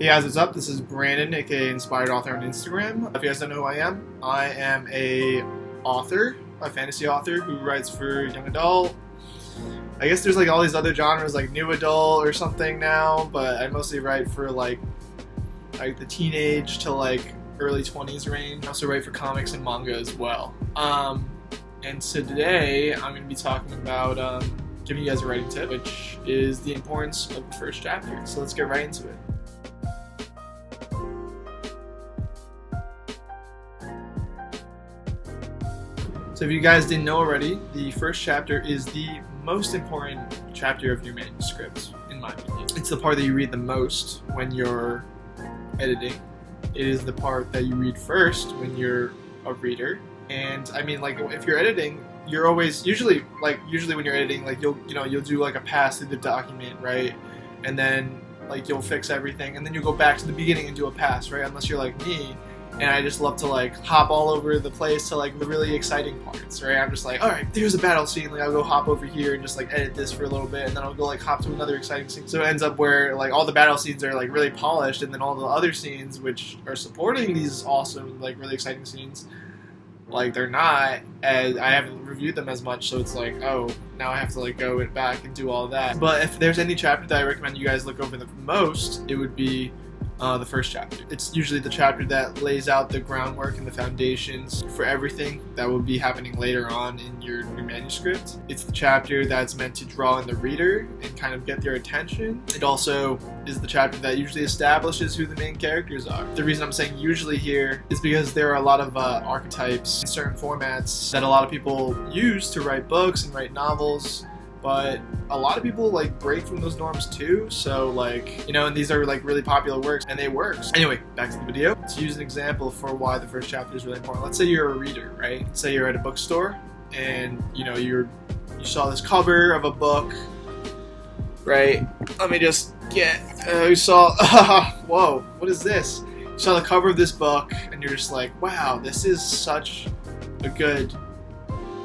Hey guys, what's up? This is Brandon, aka Inspired Author on Instagram. If you guys don't know who I am a author, a fantasy author who writes for young adult. I guess there's like all these other genres like new adult or something now, but I mostly write for like the teenage to like early 20s range. I also write for comics and manga as well. And so today I'm going to be talking about giving you guys a writing tip, which is the importance of the first chapter. So let's get right into it. So if you guys didn't know already, the first chapter is the most important chapter of your manuscript, in my opinion. It's the part that you read the most when you're editing. It is the part that you read first when you're a reader. And I mean, like, if you're editing, you're always usually when you're editing, like you'll do like a pass through the document, right? And then like you'll fix everything, and then you'll go back to the beginning and do a pass, right? Unless you're like me. And I just love to like hop all over the place to like the really exciting parts, right? I'm just like, all right, there's a battle scene. Like I'll go hop over here and just like edit this for a little bit, and then I'll go like hop to another exciting scene. So it ends up where like all the battle scenes are like really polished, and then all the other scenes which are supporting these awesome like really exciting scenes, like they're not, as I haven't reviewed them as much. So it's like, oh, now I have to like go back and do all that. But if there's any chapter that I recommend you guys look over the most, it would be the first chapter. It's usually the chapter that lays out the groundwork and the foundations for everything that will be happening later on in your manuscript. It's the chapter that's meant to draw in the reader and kind of get their attention. It also is the chapter that usually establishes who the main characters are. The reason I'm saying usually here is because there are a lot of archetypes in certain formats that a lot of people use to write books and write novels. But a lot of people like break from those norms too, so like, you know, and these are like really popular works and they work. Anyway, back to the video. To use an example for why the first chapter is really important. Let's say you're a reader, right? Say you're at a bookstore and you know you saw this cover of a book, right? Let me just get you saw whoa, what is this? You saw the cover of this book and you're just like, wow, this is such a good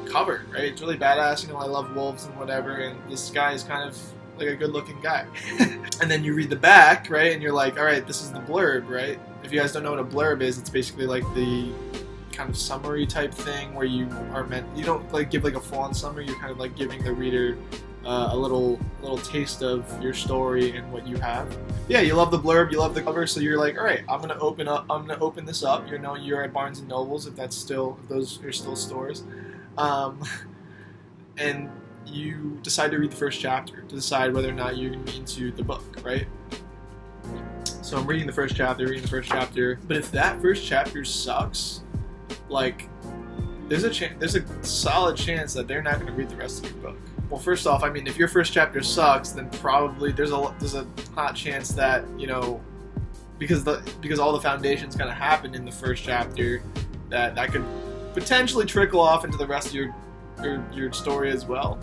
cover, right? It's really badass. You know, I love wolves and whatever, and this guy is kind of like a good-looking guy. And then you read the back, right? And you're like, all right, this is the blurb, right? If you guys don't know what a blurb is, it's basically like the kind of summary type thing where you don't like give like a full-on summary. You're kind of like giving the reader a little taste of your story and what you have. Yeah, you love the blurb, you love the cover, so you're like, all right, I'm gonna open this up. You know, you're at Barnes and Nobles if those are still stores. And you decide to read the first chapter to decide whether or not you're going to be into the book, right? So I'm reading the first chapter, but if that first chapter sucks, like, there's a solid chance that they're not going to read the rest of your book. Well, first off, I mean, if your first chapter sucks, then probably there's a hot chance that, you know, because all the foundations kind of happened in the first chapter, that could potentially trickle off into the rest of your story as well.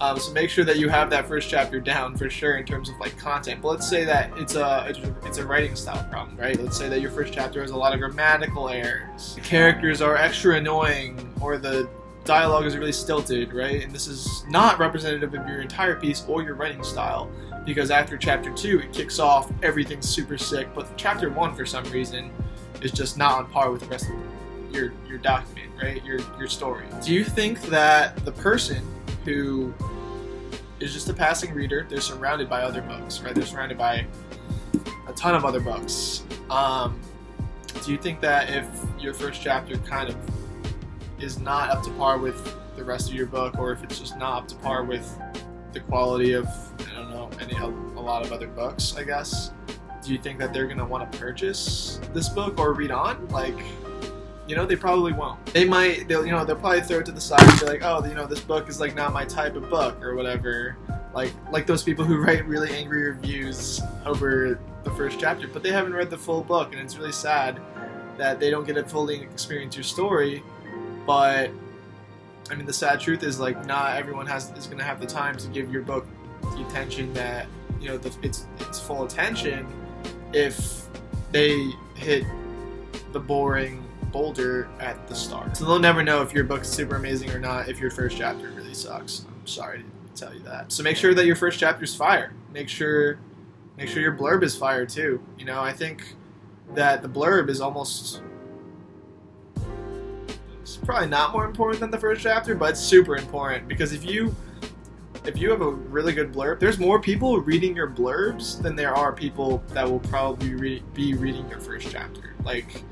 So make sure that you have that first chapter down for sure in terms of like content. But let's say that it's a writing style problem, right? Let's say that your first chapter has a lot of grammatical errors, the characters are extra annoying, or the dialogue is really stilted, right? And this is not representative of your entire piece or your writing style, because after chapter 2 it kicks off, everything's super sick, but chapter 1 for some reason is just not on par with the rest of your document, right? Your story. Do you think that the person who is just a passing reader, they're surrounded by other books, right? They're surrounded by a ton of other books. Do you think that if your first chapter kind of is not up to par with the rest of your book, or if it's just not up to par with the quality of, I don't know, a lot of other books, I guess, do you think that they're gonna want to purchase this book or read on? Like, you know, they probably won't. They'll probably throw it to the side and be like, oh, you know, this book is like not my type of book or whatever. Like those people who write really angry reviews over the first chapter, but they haven't read the full book, and it's really sad that they don't get to fully experience your story. But I mean, the sad truth is like not everyone is going to have the time to give your book the attention that, you know, its full attention if they hit the boring boulder at the start. So they'll never know if your book's super amazing or not if your first chapter really sucks. I'm sorry to tell you that. So make sure that your first chapter's fire. Make sure Make sure your blurb is fire too. You know, I think that the blurb is almost, it's probably not more important than the first chapter, but it's super important, because if you have a really good blurb, there's more people reading your blurbs than there are people that will probably be reading your first chapter. Like,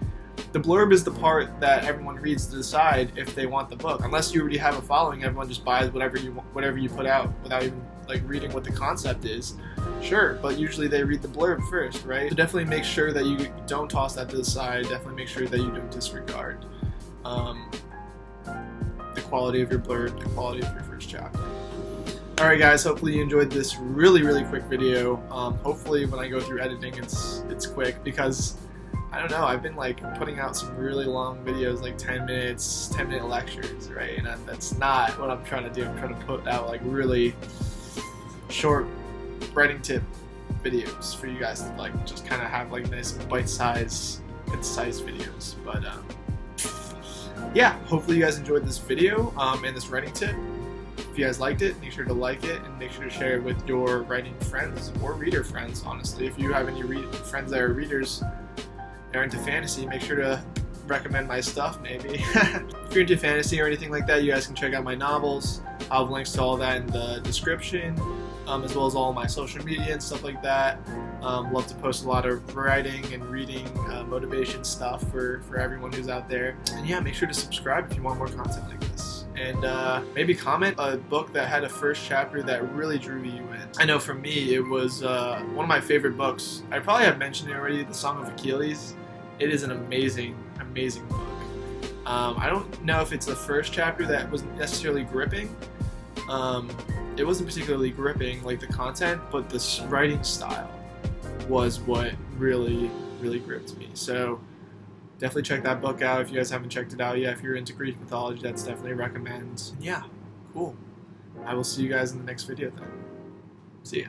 the blurb is the part that everyone reads to decide if they want the book. Unless you already have a following, everyone just buys whatever you put out without even like reading what the concept is. Sure, but usually they read the blurb first, right? So definitely make sure that you don't toss that to the side. Definitely make sure that you don't disregard the quality of your blurb, the quality of your first chapter. Alright guys, hopefully you enjoyed this really quick video. Hopefully when I go through editing it's quick, because I don't know, I've been like putting out some really long videos, like 10-minute lectures, right? And that's not what I'm trying to do. I'm trying to put out like really short writing tip videos for you guys to like just kind of have like nice bite-sized, concise videos. But yeah, hopefully you guys enjoyed this video and this writing tip. If you guys liked it, make sure to like it and make sure to share it with your writing friends or reader friends, honestly. If you have any friends that are readers that are into fantasy, make sure to recommend my stuff, maybe. If you're into fantasy or anything like that, you guys can check out my novels. I'll have links to all that in the description, as well as all my social media and stuff like that. Love to post a lot of writing and reading motivation stuff for everyone who's out there. And yeah, make sure to subscribe if you want more content like this. And maybe comment a book that had a first chapter that really drew you in. I know for me, it was one of my favorite books. I probably have mentioned it already, The Song of Achilles. It is an amazing book. I don't know if it's the first chapter that was necessarily gripping. It wasn't particularly gripping, like the content, but the writing style was what really gripped me. So definitely check that book out if you guys haven't checked it out yet. If you're into Greek mythology, that's definitely a recommend. Yeah, cool. I will see you guys in the next video then. See ya.